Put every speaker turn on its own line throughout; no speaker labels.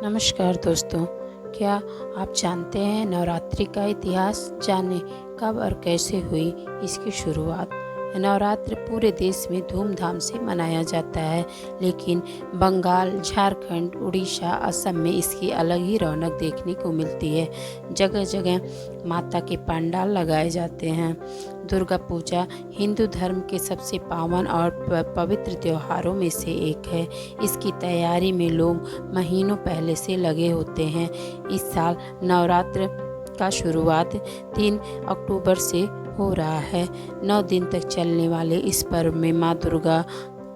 नमस्कार दोस्तों, क्या आप जानते हैं नवरात्रि का इतिहास? जाने कब और कैसे हुई इसकी शुरुआत। नवरात्र पूरे देश में धूमधाम से मनाया जाता है, लेकिन बंगाल, झारखंड, उड़ीसा, असम में इसकी अलग ही रौनक देखने को मिलती है। जगह जगह माता के पंडाल लगाए जाते हैं। दुर्गा पूजा हिंदू धर्म के सबसे पावन और पवित्र त्योहारों में से एक है। इसकी तैयारी में लोग महीनों पहले से लगे होते हैं। इस साल नवरात्र का शुरुआत 3 अक्टूबर से हो रहा है। 9 दिन तक चलने वाले इस पर्व में माँ दुर्गा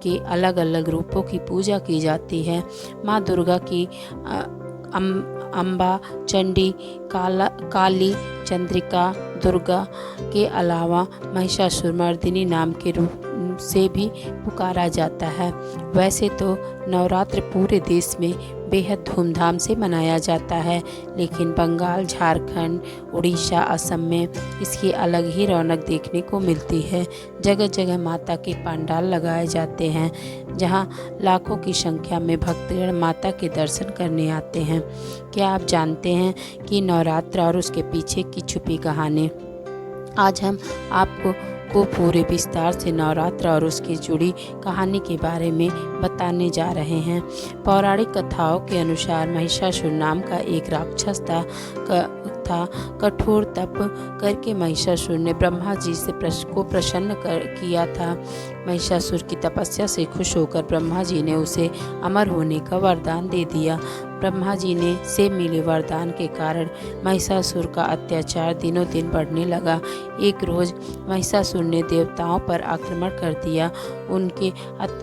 के अलग अलग रूपों की पूजा की जाती है। माँ दुर्गा की अम्बा, चंडी, काली, चंद्रिका, दुर्गा के अलावा महिषासुरमर्दिनी नाम के रूप से भी पुकारा जाता है। वैसे तो नवरात्र पूरे देश में बेहद धूमधाम से मनाया जाता है, लेकिन बंगाल, झारखंड, उड़ीसा, असम में इसकी अलग ही रौनक देखने को मिलती है। जगह जगह माता के पंडाल लगाए जाते हैं, जहां लाखों की संख्या में भक्तगण माता के दर्शन करने आते हैं। क्या आप जानते हैं कि नवरात्र और उसके पीछे की छुपी कहानी? आज हम आपको पूरे विस्तार से नवरात्र और उसकी जुड़ी कहानी के बारे में बताने जा रहे हैं। पौराणिक कथाओं के अनुसार महिषासुर नाम का एक राक्षस था। कठोर तप करके महिषासुर ने ब्रह्मा जी से प्रसन्न किया था। महिषासुर की तपस्या से खुश होकर ब्रह्मा जी ने उसे अमर होने का वरदान दे दिया। ब्रह्मा जी ने से मिले वरदान के कारण महिषासुर का अत्याचार दिनों दिन बढ़ने लगा। एक रोज महिषासुर ने देवताओं पर आक्रमण कर दिया।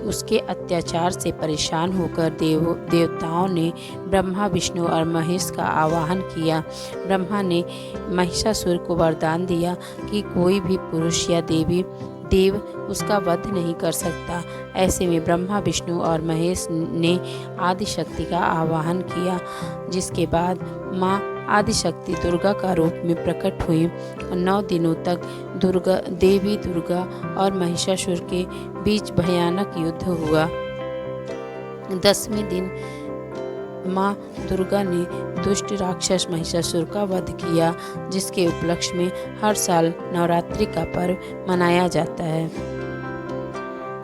उसके अत्याचार से परेशान होकर देवताओं ने ब्रह्मा, विष्णु और महेश का आवाहन किया। ब्रह्मा ने महिषासुर को वरदान दिया कि कोई भी पुरुष या देव उसका वध नहीं कर सकता। ऐसे में ब्रह्मा, विष्णु और महेश ने आदिशक्ति का आवाहन किया, जिसके बाद माँ आदिशक्ति दुर्गा का रूप में प्रकट हुई। 9 दिनों तक देवी दुर्गा और महिषासुर के बीच भयानक युद्ध हुआ। 10वें दिन माँ दुर्गा ने दुष्ट राक्षस महिषासुर का वध किया, जिसके उपलक्ष्य में हर साल नवरात्रि का पर्व मनाया जाता है।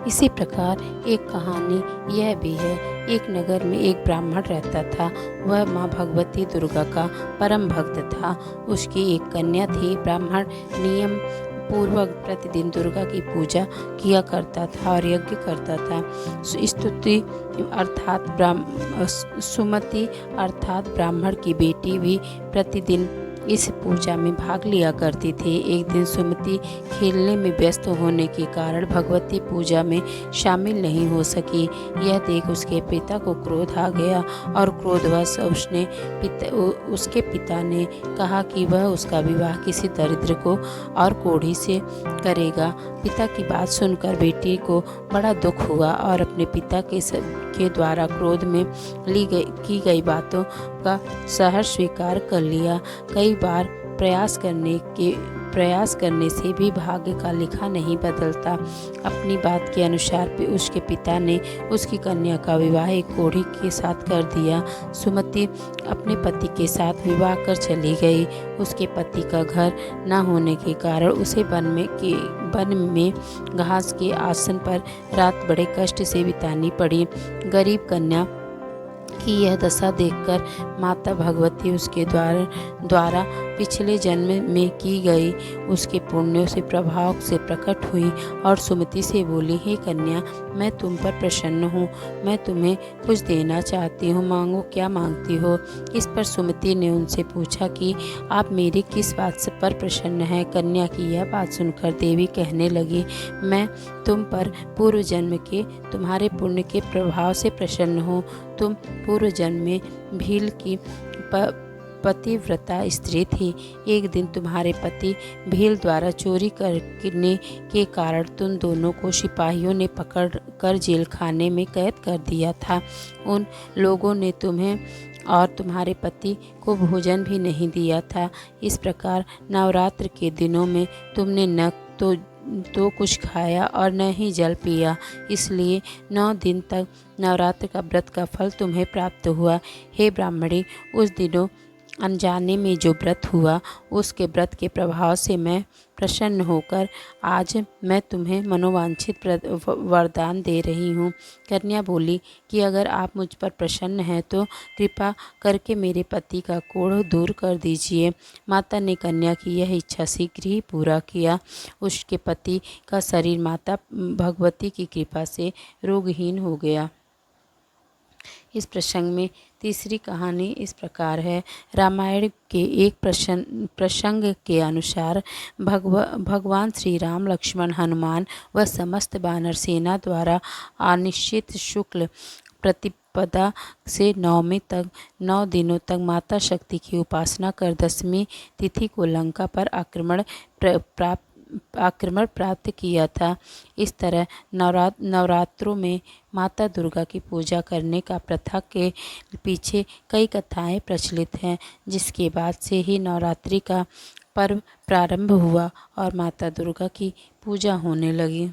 इसी प्रकार एक कहानी यह भी है। एक नगर में एक ब्राह्मण रहता था। वह माँ भगवती दुर्गा का परम भक्त था। उसकी एक कन्या थी। ब्राह्मण नियम पूर्वक प्रतिदिन दुर्गा की पूजा किया करता था और यज्ञ करता था। सुमति अर्थात ब्राह्मण की बेटी भी प्रतिदिन इस पूजा में भाग लिया करती थी। एक दिन सुमति खेलने में व्यस्त होने के कारण भगवती पूजा में शामिल नहीं हो सकी। यह देख उसके पिता को क्रोध आ गया और क्रोधवश उसके पिता ने कहा कि वह उसका विवाह किसी दरिद्र को और कोढ़ी से करेगा। पिता की बात सुनकर बेटी को बड़ा दुख हुआ और अपने पिता के द्वारा क्रोध में की गई बातों का सहर्ष स्वीकार कर लिया। कई बार प्रयास करने से भी भाग्य का लिखा नहीं बदलता। अपनी बात के अनुसार उसके पिता ने उसकी कन्या का विवाह एक कोढ़ी के साथ कर दिया। सुमति अपने पति के साथ विवाह कर चली गई। उसके पति का घर न होने के कारण उसे वन में घास के आसन पर रात बड़े कष्ट से बितानी पड़ी। गरीब कन्या की यह दशा देखकर माता भगवती उसके द्वारा पिछले जन्म में की गई उसके पुण्यों से प्रभाव से प्रकट हुई और सुमति से बोली, हे कन्या, मैं तुम पर प्रसन्न हूँ। मैं तुम्हें कुछ देना चाहती हूँ। मांगो, क्या मांगती हो? इस पर सुमति ने उनसे पूछा कि आप मेरी किस बात से पर प्रसन्न हैं? कन्या की यह बात सुनकर देवी कहने लगी, मैं तुम पर पूर्व जन्म के तुम्हारे पुण्य के प्रभाव से प्रसन्न हूँ। तुम पूर्व जन्म में भील की पतिव्रता स्त्री थी। एक दिन तुम्हारे पति भील द्वारा चोरी करने के कारण तुम दोनों को सिपाहियों ने पकड़ कर जेल खाने में कैद कर दिया था। उन लोगों ने तुम्हें और तुम्हारे पति को भोजन भी नहीं दिया था। इस प्रकार नवरात्र के दिनों में तुमने न तो तो कुछ खाया और न ही जल पिया, इसलिए 9 दिन तक नवरात्र का व्रत का फल तुम्हें प्राप्त हुआ। हे ब्राह्मणी, उस दिनों अनजाने में जो व्रत हुआ, उसके व्रत के प्रभाव से मैं प्रसन्न होकर आज मैं तुम्हें मनोवांछित वरदान दे रही हूँ। कन्या बोली कि अगर आप मुझ पर प्रसन्न हैं तो कृपा करके मेरे पति का कोढ़ दूर कर दीजिए। माता ने कन्या की यह इच्छा शीघ्र ही पूरा किया। उसके पति का शरीर माता भगवती की कृपा से रोगहीन हो गया। इस प्रसंग में तीसरी कहानी इस प्रकार है। रामायण के एक प्रसंग के अनुसार भगवान श्री राम, लक्ष्मण, हनुमान व समस्त वानर सेना द्वारा अनिश्चित शुक्ल प्रतिपदा से 9वीं तक 9 दिनों तक माता शक्ति की उपासना कर 10वीं तिथि को लंका पर आक्रमण प्राप्त किया था। इस तरह नवरात्रों में माता दुर्गा की पूजा करने का प्रथा के पीछे कई कथाएं प्रचलित हैं, जिसके बाद से ही नवरात्रि का पर्व प्रारंभ हुआ और माता दुर्गा की पूजा होने लगी।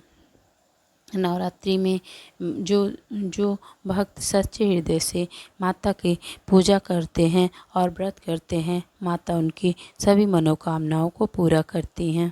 नवरात्रि में जो भक्त सच्चे हृदय से माता की पूजा करते हैं और व्रत करते हैं, माता उनकी सभी मनोकामनाओं को पूरा करती हैं।